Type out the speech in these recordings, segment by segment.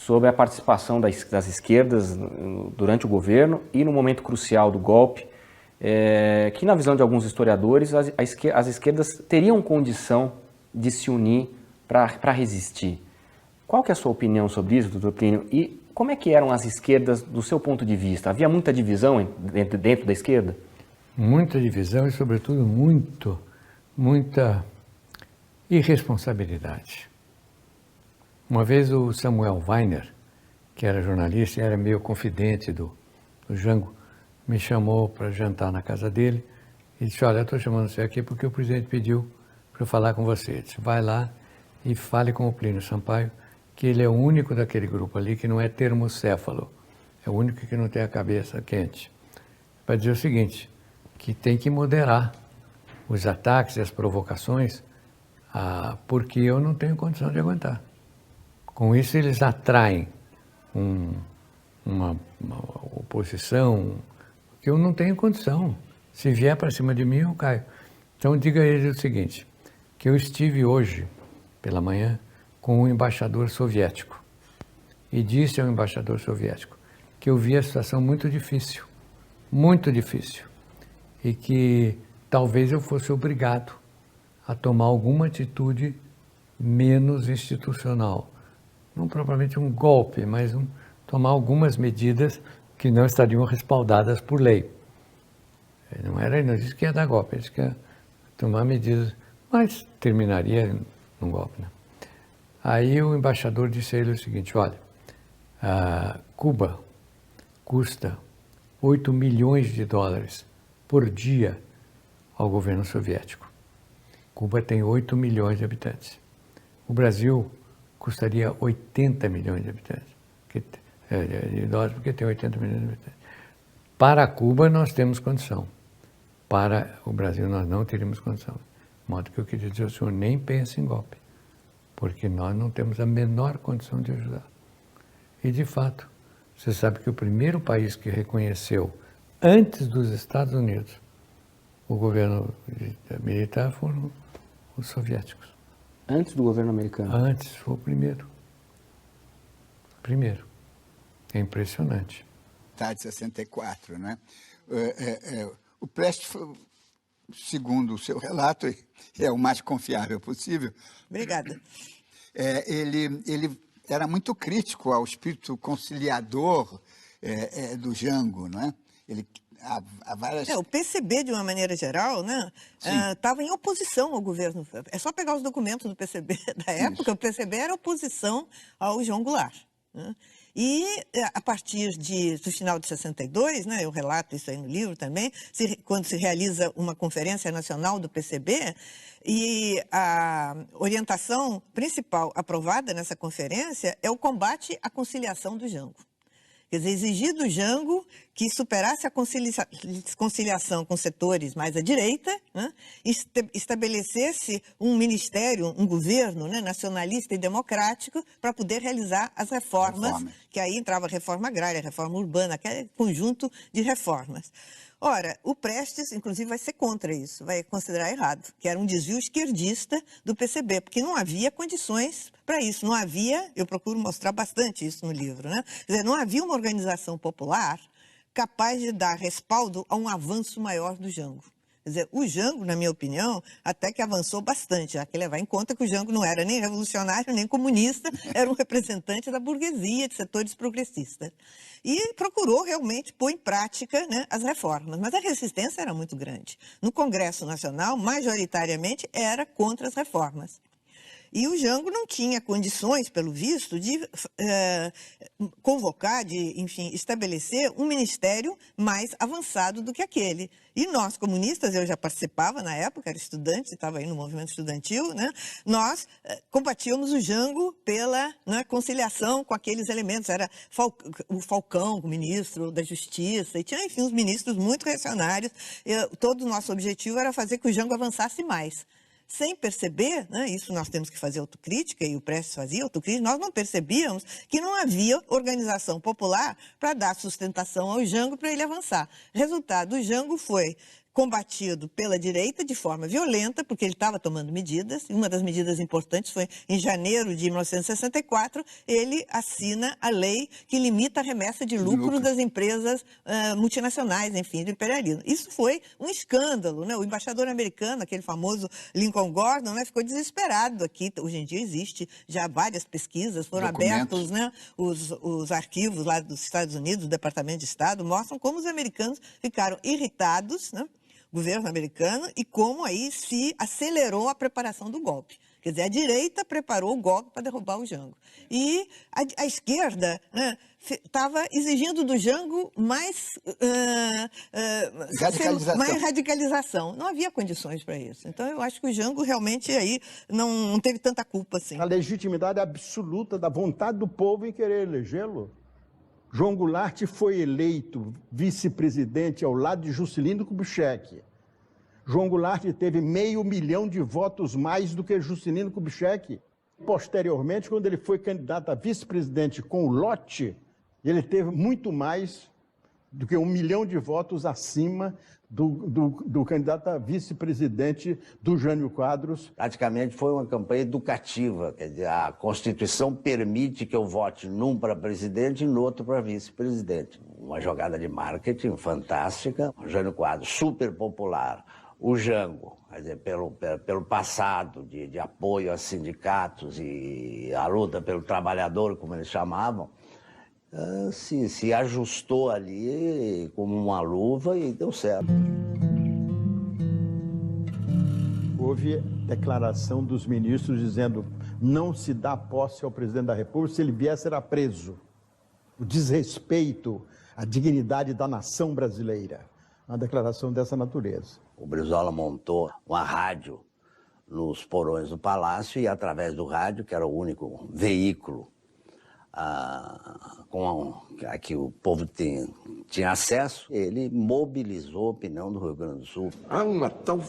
sobre a participação das esquerdas durante o governo e no momento crucial do golpe, que na visão de alguns historiadores as esquerdas teriam condição de se unir para resistir. Qual que é a sua opinião sobre isso, doutor Plínio? E como é que eram as esquerdas do seu ponto de vista? Havia muita divisão dentro da esquerda? Muita divisão e, sobretudo, muita irresponsabilidade. Uma vez o Samuel Weiner, que era jornalista e era meio confidente do Jango, me chamou para jantar na casa dele e disse: olha, eu estou chamando você aqui porque o presidente pediu para eu falar com você. Ele disse: vai lá e fale com o Plínio Sampaio, que ele é o único daquele grupo ali que não é termocéfalo, é o único que não tem a cabeça quente. Para dizer o seguinte, que tem que moderar os ataques e as provocações, porque eu não tenho condição de aguentar. Com isso eles atraem uma oposição que eu não tenho condição. Se vier para cima de mim, eu caio. Então diga a eles o seguinte, que eu estive hoje, pela manhã, com um embaixador soviético e disse ao embaixador soviético que eu via a situação muito difícil e que talvez eu fosse obrigado a tomar alguma atitude menos institucional. Não propriamente um golpe, mas tomar algumas medidas que não estariam respaldadas por lei. Ele não disse que ia dar golpe, ele disse que ia tomar medidas, mas terminaria num golpe, né? Aí o embaixador disse a ele o seguinte: olha, Cuba custa 8 milhões de dólares por dia ao governo soviético. Cuba tem 8 milhões de habitantes. O Brasil custaria 80 milhões de habitantes, de dólares, porque tem 80 milhões de habitantes. Para Cuba nós temos condição, para o Brasil nós não teríamos condição. De modo que eu queria dizer ao senhor, nem pense em golpe, porque nós não temos a menor condição de ajudar. E de fato, você sabe que o primeiro país que reconheceu, antes dos Estados Unidos, o governo militar foram os soviéticos. Antes do governo americano? Antes, foi o primeiro. Primeiro. É impressionante. Tá, de 64, né? O Prestes, segundo o seu relato, é o mais confiável possível. Obrigada. Ele era muito crítico ao espírito conciliador do Jango, não é? O PCB, de uma maneira geral, né, estava em oposição ao governo. É só pegar os documentos do PCB da época. Isso. O PCB era oposição ao João Goulart, né? E a partir do final de 62, né, eu relato isso aí no livro também, quando se realiza uma conferência nacional do PCB, e a orientação principal aprovada nessa conferência é o combate à conciliação do Jango. Quer dizer, exigir do Jango que superasse a conciliação com setores mais à direita, né, estabelecesse um ministério, um governo, né, nacionalista e democrático para poder realizar as reformas, que aí entrava a reforma agrária, a reforma urbana, aquele conjunto de reformas. Ora, o Prestes, inclusive, vai ser contra isso, vai considerar errado, que era um desvio esquerdista do PCB, porque não havia condições para isso, não havia, eu procuro mostrar bastante isso no livro, né? Quer dizer, não havia uma organização popular capaz de dar respaldo a um avanço maior do Jango. Quer dizer, o Jango, na minha opinião, até que avançou bastante, já que levar em conta que o Jango não era nem revolucionário, nem comunista, era um representante da burguesia, de setores progressistas. E procurou realmente pôr em prática, né, as reformas, mas a resistência era muito grande. No Congresso Nacional, majoritariamente, era contra as reformas. E o Jango não tinha condições, pelo visto, de convocar, enfim, estabelecer um ministério mais avançado do que aquele. E nós, comunistas, eu já participava na época, era estudante, estava aí no movimento estudantil, né? Nós combatíamos o Jango pela, né, conciliação com aqueles elementos. Era o Falcão, o ministro da Justiça, e tinha, enfim, uns ministros muito reacionários. Todo o nosso objetivo era fazer que o Jango avançasse mais. Sem perceber, né, isso nós temos que fazer autocrítica, e o Prestes fazia autocrítica, nós não percebíamos que não havia organização popular para dar sustentação ao Jango para ele avançar. Resultado, o Jango foi combatido pela direita de forma violenta, porque ele estava tomando medidas, e uma das medidas importantes foi, em janeiro de 1964, ele assina a lei que limita a remessa de lucro das empresas multinacionais, enfim, do imperialismo. Isso foi um escândalo, né? O embaixador americano, aquele famoso Lincoln Gordon, né, ficou desesperado aqui. Hoje em dia existe já várias pesquisas, foram abertos, né, os arquivos lá dos Estados Unidos, do Departamento de Estado, mostram como os americanos ficaram irritados, né? Governo americano, e como aí se acelerou a preparação do golpe. Quer dizer, a direita preparou o golpe para derrubar o Jango. E a esquerda estava exigindo do Jango mais radicalização. Não havia condições para isso. Então, eu acho que o Jango realmente aí não teve tanta culpa assim. A legitimidade absoluta da vontade do povo em querer elegê-lo. João Goulart foi eleito vice-presidente ao lado de Juscelino Kubitschek. João Goulart teve 500 mil de votos mais do que Juscelino Kubitschek. Posteriormente, quando ele foi candidato a vice-presidente com o lote, ele teve muito mais do que 1 milhão de votos acima do candidato a vice-presidente do Jânio Quadros. Praticamente foi uma campanha educativa, quer dizer, a Constituição permite que eu vote num para presidente e no outro para vice-presidente. Uma jogada de marketing fantástica, o Jânio Quadros super popular, o Jango, quer dizer, pelo passado de apoio a sindicatos e a luta pelo trabalhador, como eles chamavam, se ajustou ali como uma luva e deu certo. Houve declaração dos ministros dizendo não se dá posse ao presidente da República, se ele vier será preso. O desrespeito à dignidade da nação brasileira. Uma declaração dessa natureza. O Brizola montou uma rádio nos porões do Palácio e através do rádio, que era o único veículo a que o povo tinha acesso, ele mobilizou a opinião do Rio Grande do Sul. Há uma tal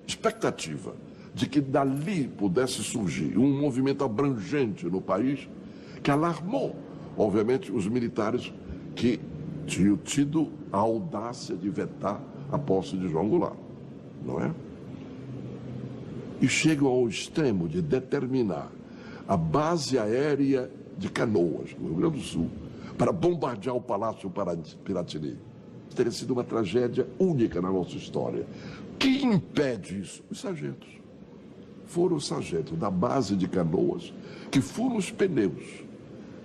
expectativa de que dali pudesse surgir um movimento abrangente no país que alarmou, obviamente, os militares que tinham tido a audácia de vetar a posse de João Goulart, não é? E chegam ao extremo de determinar a base aérea de Canoas, no Rio Grande do Sul, para bombardear o Palácio Piratini. Teria sido uma tragédia única na nossa história. Quem impede isso? Os sargentos. Foram os sargentos da base de Canoas que furam os pneus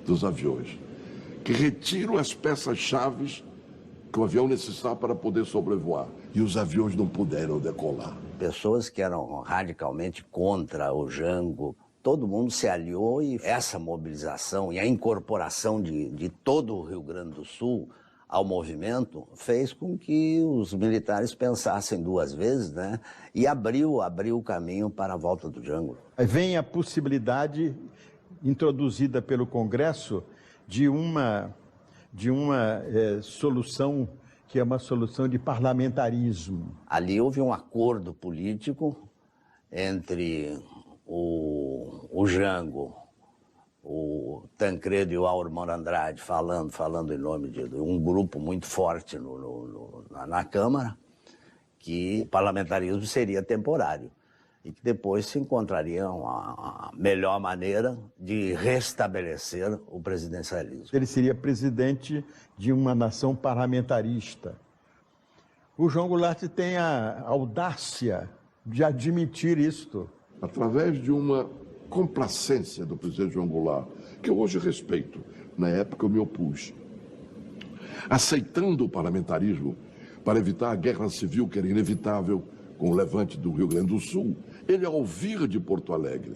dos aviões, que retiram as peças-chave que o avião necessitava para poder sobrevoar. E os aviões não puderam decolar. Pessoas que eram radicalmente contra o Jango, todo mundo se aliou e essa mobilização e a incorporação de todo o Rio Grande do Sul ao movimento fez com que os militares pensassem duas vezes, né? E abriu o caminho para a volta do Jango. Vem a possibilidade introduzida pelo Congresso de uma solução que é uma solução de parlamentarismo. Ali houve um acordo político entre o Jango, o Tancredo e o Aurmar Andrade falando em nome de um grupo muito forte na Câmara, que o parlamentarismo seria temporário e que depois se encontraria a melhor maneira de restabelecer o presidencialismo. Ele seria presidente de uma nação parlamentarista. O João Goulart tem a audácia de admitir isto. Através de uma complacência do presidente João Goulart, que eu hoje respeito, na época eu me opus, aceitando o parlamentarismo para evitar a guerra civil que era inevitável com o levante do Rio Grande do Sul, ele ao vir de Porto Alegre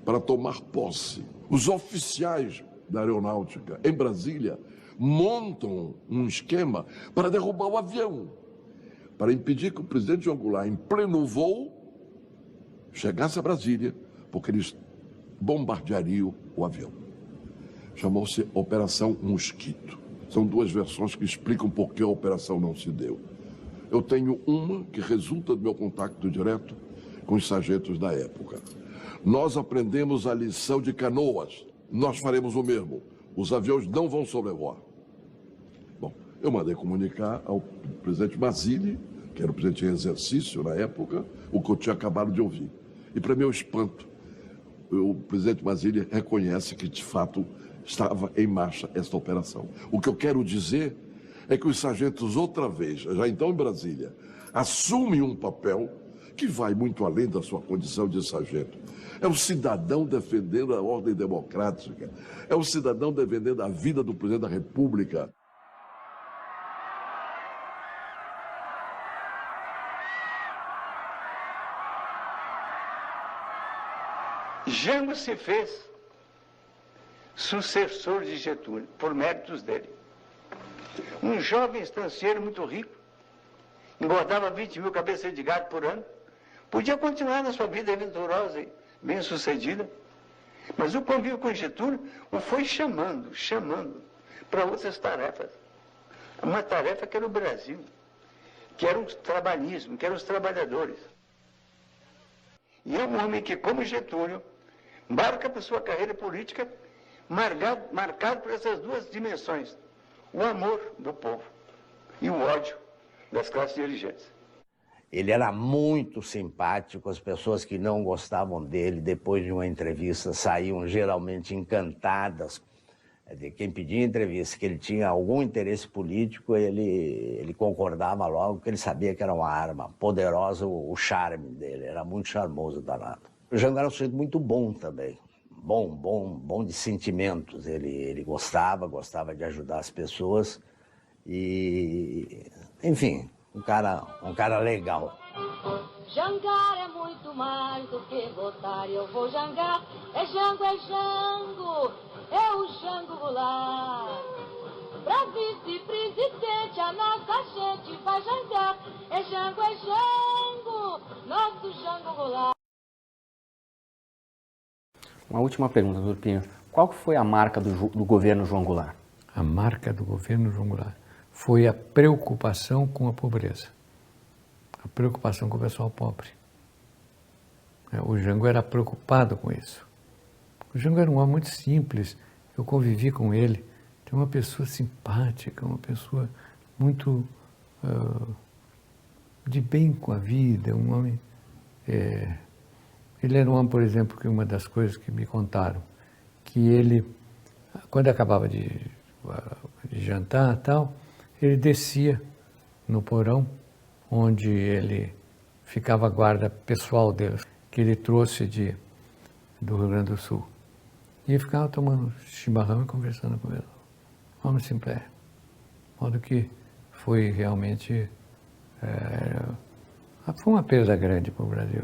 para tomar posse, os oficiais da aeronáutica em Brasília montam um esquema para derrubar o avião, para impedir que o presidente João Goulart, em pleno voo, chegasse a Brasília, porque eles bombardeariam o avião. Chamou-se Operação Mosquito. São duas versões que explicam por que a operação não se deu. Eu tenho uma que resulta do meu contato direto com os sargentos da época. Nós aprendemos a lição de Canoas, nós faremos o mesmo. Os aviões não vão sobrevoar. Bom, eu mandei comunicar ao presidente Basile, que era o presidente em exercício na época, o que eu tinha acabado de ouvir. E, para meu espanto, o presidente Mazzilli reconhece que, de fato, estava em marcha esta operação. O que eu quero dizer é que os sargentos, outra vez, já então em Brasília, assumem um papel que vai muito além da sua condição de sargento. É o cidadão defendendo a ordem democrática, é o cidadão defendendo a vida do presidente da República. Jango se fez sucessor de Getúlio, por méritos dele. Um jovem estancieiro muito rico, engordava 20 mil cabeças de gado por ano, podia continuar na sua vida aventurosa e bem-sucedida, mas o convívio com Getúlio o foi chamando para outras tarefas. Uma tarefa que era o Brasil, que era o trabalhismo, que eram os trabalhadores. E é um homem que, como Getúlio, marca para sua carreira política marcado por essas duas dimensões, o amor do povo e o ódio das classes dirigentes. Ele era muito simpático, as pessoas que não gostavam dele, depois de uma entrevista, saíam geralmente encantadas. Quem pedia entrevista, que ele tinha algum interesse político, ele concordava logo, porque ele sabia que era uma arma poderosa, o charme dele, era muito charmoso, danado. O Jango era um sujeito muito bom também, bom de sentimentos. Ele gostava de ajudar as pessoas e, enfim, um cara legal. Jangar é muito mais do que votar, eu vou jangar, é Jango, é o Jango Goulart. Pra vice-presidente a nossa gente vai jangar, é Jango, nosso Jango Goulart. Uma última pergunta, doutor Plínio. Qual foi a marca do governo João Goulart? A marca do governo João Goulart foi a preocupação com a pobreza, a preocupação com o pessoal pobre. O Jango era preocupado com isso. O Jango era um homem muito simples, eu convivi com ele, é uma pessoa simpática, uma pessoa muito de bem com a vida, um homem... Ele era um homem, por exemplo, que uma das coisas que me contaram, que ele, quando acabava de jantar e tal, ele descia no porão, onde ele ficava a guarda pessoal dele, que ele trouxe do Rio Grande do Sul. E ele ficava tomando chimarrão e conversando com ele. Um homem simplé. De modo que foi realmente... foi uma perda grande para o Brasil.